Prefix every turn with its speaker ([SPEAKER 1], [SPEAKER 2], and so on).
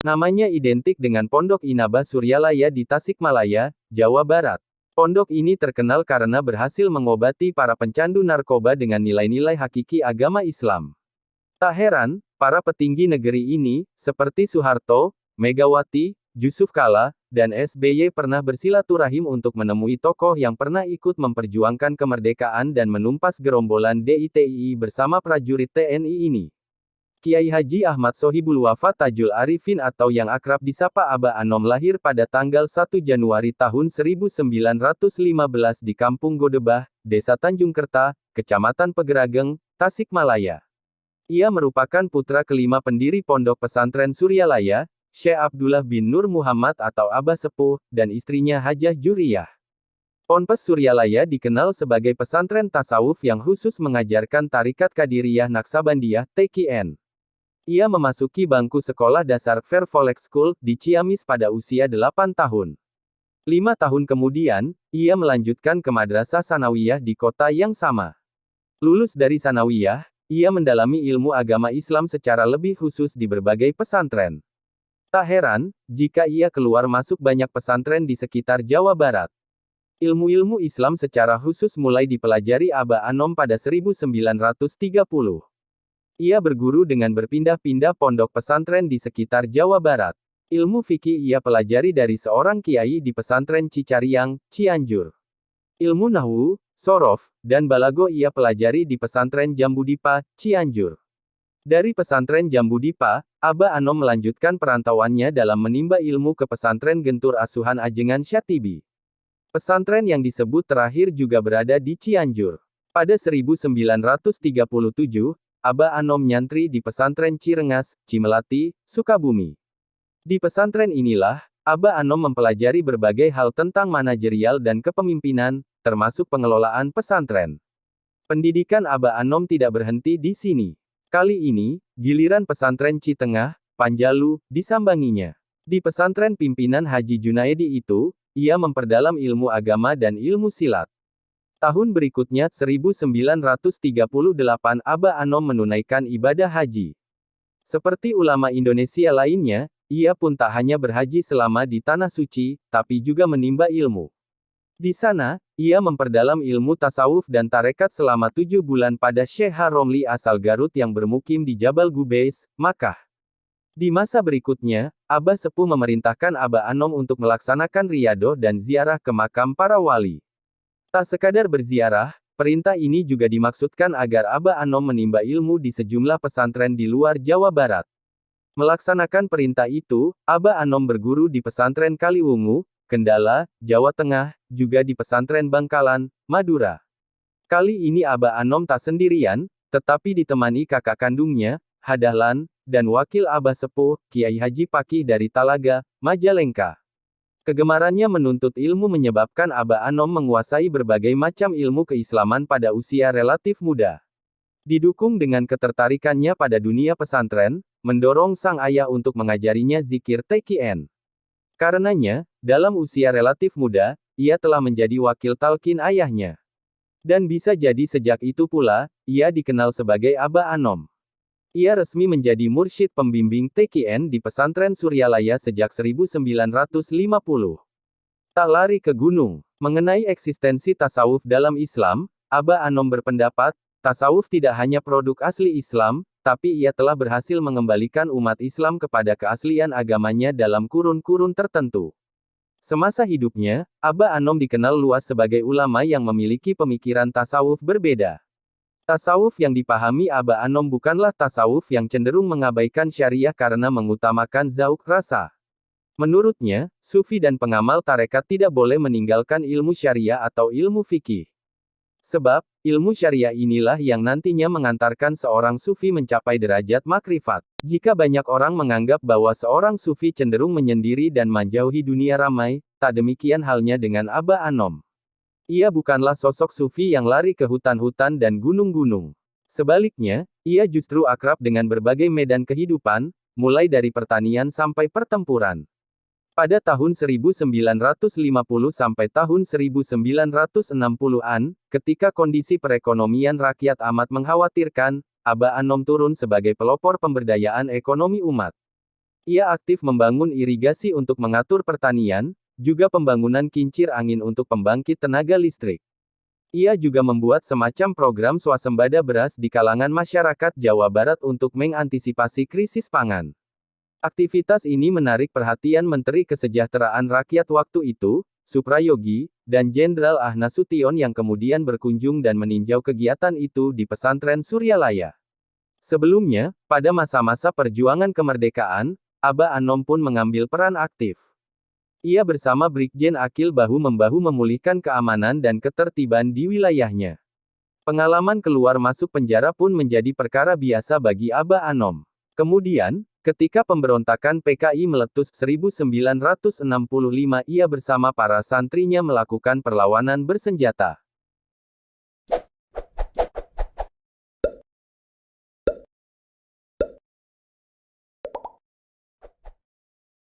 [SPEAKER 1] Namanya identik dengan Pondok Inaba Suryalaya di Tasikmalaya, Jawa Barat. Pondok ini terkenal karena berhasil mengobati para pencandu narkoba dengan nilai-nilai hakiki agama Islam. Tak heran, para petinggi negeri ini, seperti Soeharto, Megawati, Yusuf Kala, dan SBY pernah bersilaturahim untuk menemui tokoh yang pernah ikut memperjuangkan kemerdekaan dan menumpas gerombolan DITII bersama prajurit TNI ini. Kiai Haji Ahmad Sohibul Wafa Tajul Arifin atau yang akrab disapa Aba Anom lahir pada tanggal 1 Januari tahun 1915 di Kampung Godebah, Desa Tanjung Kerta, Kecamatan Pegerageng, Tasikmalaya. Ia merupakan putra kelima pendiri Pondok Pesantren Suryalaya, Syekh Abdullah bin Nur Muhammad atau Abah Sepuh, dan istrinya Hajah Juriyah. Ponpes Suryalaya dikenal sebagai pesantren tasawuf yang khusus mengajarkan Tarikat Qadiriyah Naksabandiyah, TQN. Ia memasuki bangku sekolah dasar Fairfolex School di Ciamis pada usia 8 tahun. 5 tahun kemudian, ia melanjutkan ke Madrasah Sanawiyah di kota yang sama. Lulus dari Sanawiyah, ia mendalami ilmu agama Islam secara lebih khusus di berbagai pesantren. Tak heran, jika ia keluar masuk banyak pesantren di sekitar Jawa Barat. Ilmu-ilmu Islam secara khusus mulai dipelajari Aba Anom pada 1930. Ia berguru dengan berpindah-pindah pondok pesantren di sekitar Jawa Barat. Ilmu fikih ia pelajari dari seorang kiai di pesantren Cicariang, Cianjur. Ilmu nahwu, sorof, dan balago ia pelajari di pesantren Jambudipa, Cianjur. Dari pesantren Jambudipa, Aba Anom melanjutkan perantauannya dalam menimba ilmu ke pesantren Gentur Asuhan Ajengan Syatibi. Pesantren yang disebut terakhir juga berada di Cianjur. Pada 1937, Aba Anom nyantri di pesantren Cirengas, Cimelati, Sukabumi. Di pesantren inilah, Aba Anom mempelajari berbagai hal tentang manajerial dan kepemimpinan, termasuk pengelolaan pesantren. Pendidikan Aba Anom tidak berhenti di sini. Kali ini, giliran pesantren Citengah, Panjalu, disambanginya. Di pesantren pimpinan Haji Junaedi itu, ia memperdalam ilmu agama dan ilmu silat. Tahun berikutnya, 1938, Aba Anom menunaikan ibadah haji. Seperti ulama Indonesia lainnya, ia pun tak hanya berhaji selama di Tanah Suci, tapi juga menimba ilmu. Di sana, ia memperdalam ilmu tasawuf dan tarekat selama 7 bulan pada Syekh Romli asal Garut yang bermukim di Jabal Gubais, Makkah. Di masa berikutnya, Abah Sepuh memerintahkan Aba Anom untuk melaksanakan riyadoh dan ziarah ke makam para wali. Tak sekadar berziarah, perintah ini juga dimaksudkan agar Aba Anom menimba ilmu di sejumlah pesantren di luar Jawa Barat. Melaksanakan perintah itu, Aba Anom berguru di pesantren Kaliwungu, Kendala, Jawa Tengah, juga di pesantren Bangkalan, Madura. Kali ini Aba Anom tak sendirian, tetapi ditemani kakak kandungnya, Hadahlan, dan wakil Abah Sepuh, Kiai Haji Pakih dari Talaga, Majalengka. Kegemarannya menuntut ilmu menyebabkan Aba Anom menguasai berbagai macam ilmu keislaman pada usia relatif muda. Didukung dengan ketertarikannya pada dunia pesantren, mendorong sang ayah untuk mengajarinya zikir TQN. Karenanya, dalam usia relatif muda, ia telah menjadi wakil talqin ayahnya. Dan bisa jadi sejak itu pula, ia dikenal sebagai Aba Anom. Ia resmi menjadi mursyid pembimbing TQN di pesantren Suryalaya sejak 1950. Tak lari ke gunung. Mengenai eksistensi tasawuf dalam Islam, Aba Anom berpendapat, tasawuf tidak hanya produk asli Islam, tapi ia telah berhasil mengembalikan umat Islam kepada keaslian agamanya dalam kurun-kurun tertentu. Semasa hidupnya, Aba Anom dikenal luas sebagai ulama yang memiliki pemikiran tasawuf berbeda. Tasawuf yang dipahami Aba Anom bukanlah tasawuf yang cenderung mengabaikan syariah karena mengutamakan zauq rasa. Menurutnya, sufi dan pengamal tarekat tidak boleh meninggalkan ilmu syariah atau ilmu fikih. Sebab, ilmu syariah inilah yang nantinya mengantarkan seorang sufi mencapai derajat makrifat. Jika banyak orang menganggap bahwa seorang sufi cenderung menyendiri dan menjauhi dunia ramai, tak demikian halnya dengan Aba Anom. Ia bukanlah sosok sufi yang lari ke hutan-hutan dan gunung-gunung. Sebaliknya, ia justru akrab dengan berbagai medan kehidupan, mulai dari pertanian sampai pertempuran. Pada tahun 1950 sampai tahun 1960-an, ketika kondisi perekonomian rakyat amat mengkhawatirkan, Aba Anom turun sebagai pelopor pemberdayaan ekonomi umat. Ia aktif membangun irigasi untuk mengatur pertanian, juga pembangunan kincir angin untuk pembangkit tenaga listrik. Ia juga membuat semacam program swasembada beras di kalangan masyarakat Jawa Barat untuk mengantisipasi krisis pangan. Aktivitas ini menarik perhatian Menteri Kesejahteraan Rakyat waktu itu, Suprayogi, dan Jenderal Ahnas Sution yang kemudian berkunjung dan meninjau kegiatan itu di pesantren Suryalaya. Sebelumnya, pada masa-masa perjuangan kemerdekaan, Aba Anom pun mengambil peran aktif. Ia bersama Brigjen Akil bahu-membahu memulihkan keamanan dan ketertiban di wilayahnya. Pengalaman keluar masuk penjara pun menjadi perkara biasa bagi Aba Anom. Kemudian, ketika pemberontakan PKI meletus 1965, ia bersama para santrinya melakukan perlawanan bersenjata.